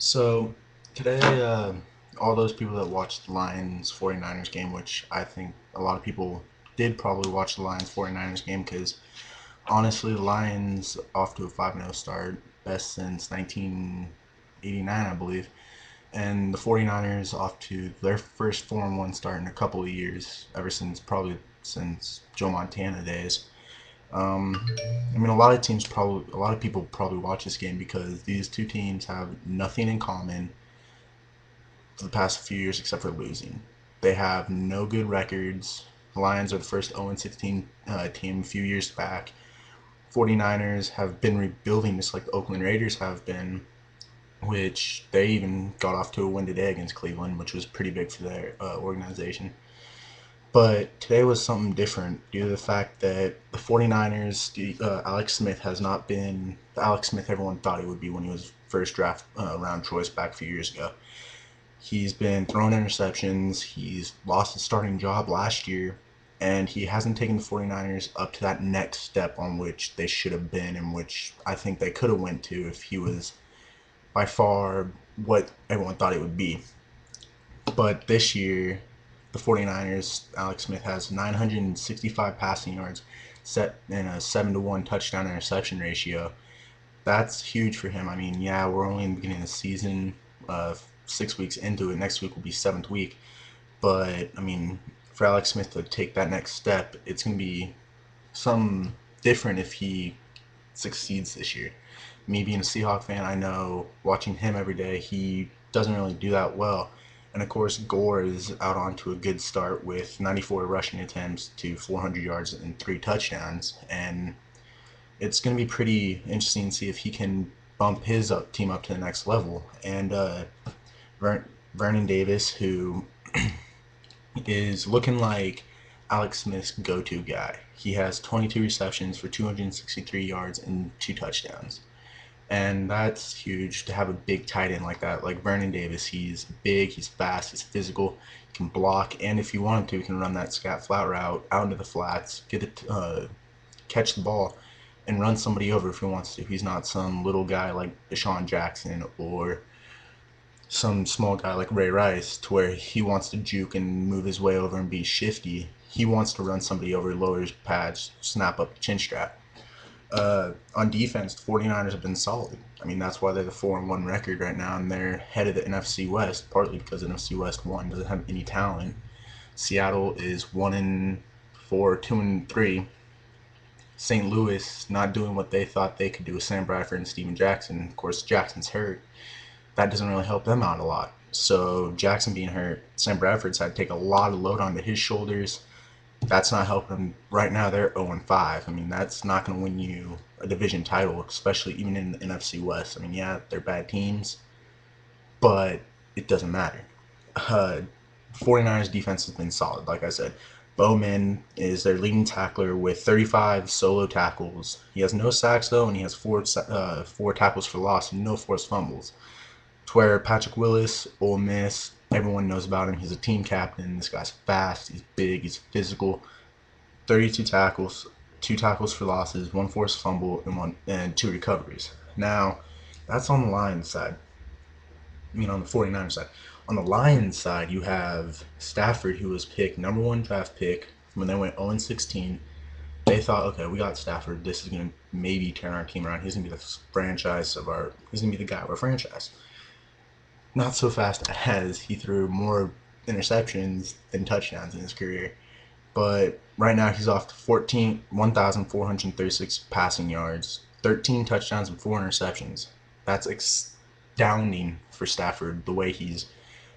So today, all those people that watched the Lions 49ers game, which I think a lot of people did probably watch the Lions 49ers game because honestly, the Lions off to a 5-0 start, best since 1989, I believe. And the 49ers off to their first 4-1 start in a couple of years, ever since probably since Joe Montana days. I mean, a lot of people probably watch this game because these two teams have nothing in common for the past few years except for losing. They have no good records. The Lions are the first 0-16 team a few years back. 49ers have been rebuilding just like the Oakland Raiders have been, which they even got off to a win today against Cleveland, which was pretty big for their organization. But today was something different due to the fact that the 49ers, Alex Smith has not been the Alex Smith everyone thought he would be when he was first draft round choice back a few years ago. He's been throwing interceptions. He's lost his starting job last year, and he hasn't taken the 49ers up to that next step on which they should have been and which I think they could have went to if he was by far what everyone thought it would be. But this year, the 49ers, Alex Smith has 965 passing yards set in a 7-1 touchdown interception ratio. That's huge for him. I mean, yeah, we're only in the beginning of the season, 6 weeks into it. Next week will be seventh week. But I mean, for Alex Smith to take that next step, it's gonna be some different if he succeeds this year. Me being a Seahawk fan, I know watching him every day, he doesn't really do that well. And of course, Gore is out onto a good start with 94 rushing attempts to 400 yards and 3 touchdowns. And it's going to be pretty interesting to see if he can bump his team up to the next level. And Vernon Davis, who is looking like Alex Smith's go-to guy. He has 22 receptions for 263 yards and 2 touchdowns. And that's huge to have a big tight end like that. Like Vernon Davis, he's big, he's fast, he's physical, he can block, and if you want him to, he can run that scat flat route out into the flats, catch the ball, and run somebody over if he wants to. He's not some little guy like Deshaun Jackson or some small guy like Ray Rice to where he wants to juke and move his way over and be shifty. He wants to run somebody over, lower his pads, snap up the chin strap. On defense, the 49ers have been solid. I mean, that's why they're the 4-1 record right now, and they're head of the NFC West, partly because NFC West 1 doesn't have any talent. Seattle is 1-4, 2-3. St. Louis not doing what they thought they could do with Sam Bradford and Steven Jackson. Of course, Jackson's hurt. That doesn't really help them out a lot. So Jackson being hurt, Sam Bradford's had to take a lot of load onto his shoulders. That's not helping them right now. They're 0-5. I mean, that's not going to win you a division title, especially even in the NFC West. I mean, yeah, they're bad teams, but it doesn't matter. Uh, 49ers defense has been solid, like I said. Bowman is their leading tackler with 35 solo tackles. He has no sacks though, and he has four tackles for loss and no forced fumbles. To where Patrick Willis, Ole Miss, everyone knows about him. He's a team captain. This guy's fast. He's big. He's physical. 32 tackles, 2 tackles for losses, 1 forced fumble, and 2 recoveries. Now, that's on the Lions side. I mean, on the 49ers side. On the Lions side, you have Stafford, who was picked number one draft pick when they went 0-16. They thought, okay, we got Stafford. This is gonna maybe turn our team around. He's gonna be the franchise of our. He's gonna be the guy of our franchise. Not so fast as he threw more interceptions than touchdowns in his career. But right now he's off to 1,436 passing yards, 13 touchdowns, and 4 interceptions. That's astounding for Stafford, the way he's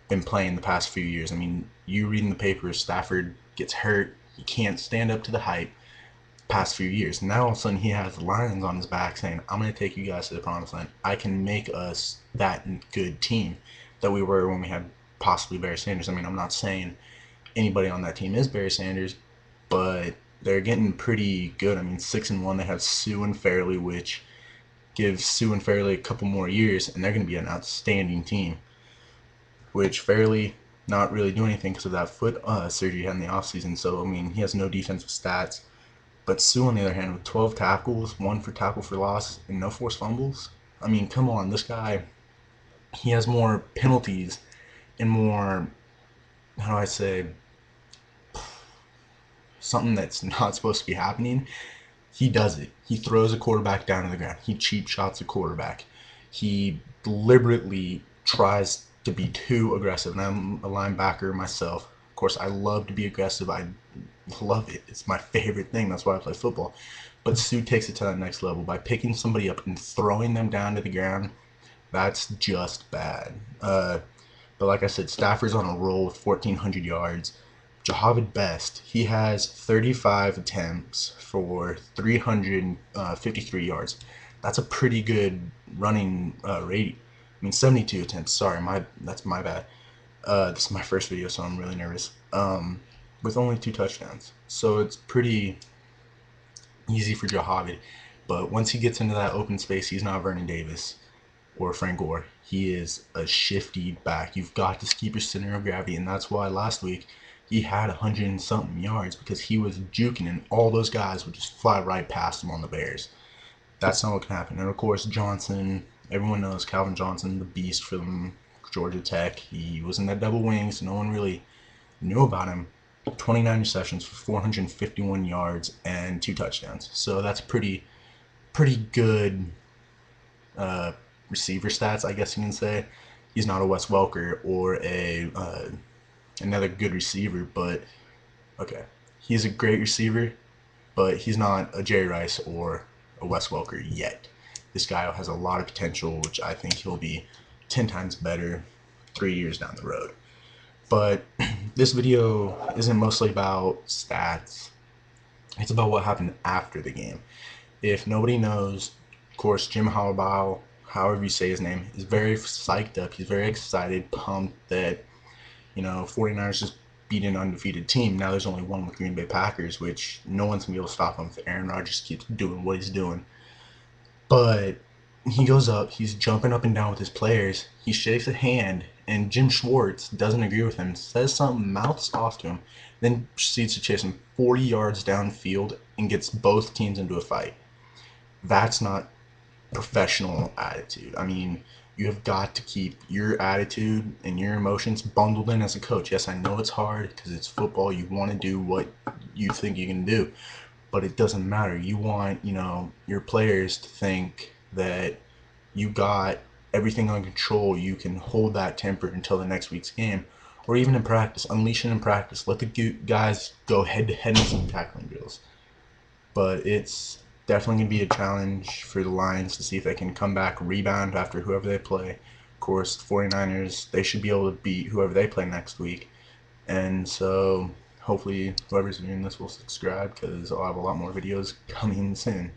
been playing the past few years. I mean, you read in the papers, Stafford gets hurt, he can't stand up to the hype past few years. Now all of a sudden he has the Lions on his back saying, I'm going to take you guys to the promised land. I can make us that good team that we were when we had possibly Barry Sanders. I mean, I'm not saying anybody on that team is Barry Sanders, but they're getting pretty good. I mean, 6-1. They have Sue and Fairley, which gives Sue and Fairley a couple more years, and they're going to be an outstanding team. Which Fairley not really doing anything because of that foot surgery he had in the offseason. So I mean, he has no defensive stats. But Sue, on the other hand, with 12 tackles, 1 for tackle for loss, and no forced fumbles. I mean, come on, this guy. he has more penalties and more, how do I say, something that's not supposed to be happening. He does it. He throws a quarterback down to the ground. He cheap shots a quarterback. He deliberately tries to be too aggressive. And I'm a linebacker myself. Of course, I love to be aggressive. I love it. It's my favorite thing. That's why I play football. But Sue takes it to that next level by picking somebody up and throwing them down to the ground. That's just bad. But like I said, Stafford's on a roll with 1,400 yards. Jahavid Best, he has 35 attempts for 353 yards. That's a pretty good running rate. I mean, 72 attempts. Sorry, that's my bad. This is my first video, so I'm really nervous. With only 2 touchdowns, so it's pretty easy for Jahavid. But once he gets into that open space, he's not Vernon Davis or Frank Gore. He is a shifty back. You've got to keep your center of gravity, and that's why last week he had 100 and something yards because he was juking, and all those guys would just fly right past him on the Bears. That's not what can happen. And of course, Johnson. Everyone knows Calvin Johnson, the beast from Georgia Tech. He was in that double wing, so no one really knew about him. 29 receptions for 451 yards and 2 touchdowns. So that's pretty good uh, receiver stats, I guess you can say. He's not a Wes Welker or a another good receiver, but okay, he's a great receiver, but he's not a Jerry Rice or a Wes Welker yet. This guy has a lot of potential, which I think he'll be 10 times better 3 years down the road. But this video isn't mostly about stats. It's about what happened after the game. If nobody knows, of course, Jim Harbaugh, however you say his name, is very psyched up. He's very excited, pumped that, 49ers just beat an undefeated team. Now there's only one with Green Bay Packers, which no one's going to be able to stop him if Aaron Rodgers keeps doing what he's doing. But he goes up, he's jumping up and down with his players. He shakes a hand, and Jim Schwartz doesn't agree with him, says something, mouths off to him, then proceeds to chase him 40 yards downfield and gets both teams into a fight. That's not professional attitude. I mean, you have got to keep your attitude and your emotions bundled in as a coach. Yes, I know it's hard because it's football. You want to do what you think you can do, but it doesn't matter. You want, your players to think that you got everything under control. You can hold that temper until the next week's game, or even in practice. Unleash it in practice. Let the guys go head to head in some tackling drills. But it's definitely going to be a challenge for the Lions to see if they can come back, rebound after whoever they play. Of course, the 49ers, they should be able to beat whoever they play next week. And so hopefully whoever's doing this will subscribe because I'll have a lot more videos coming soon.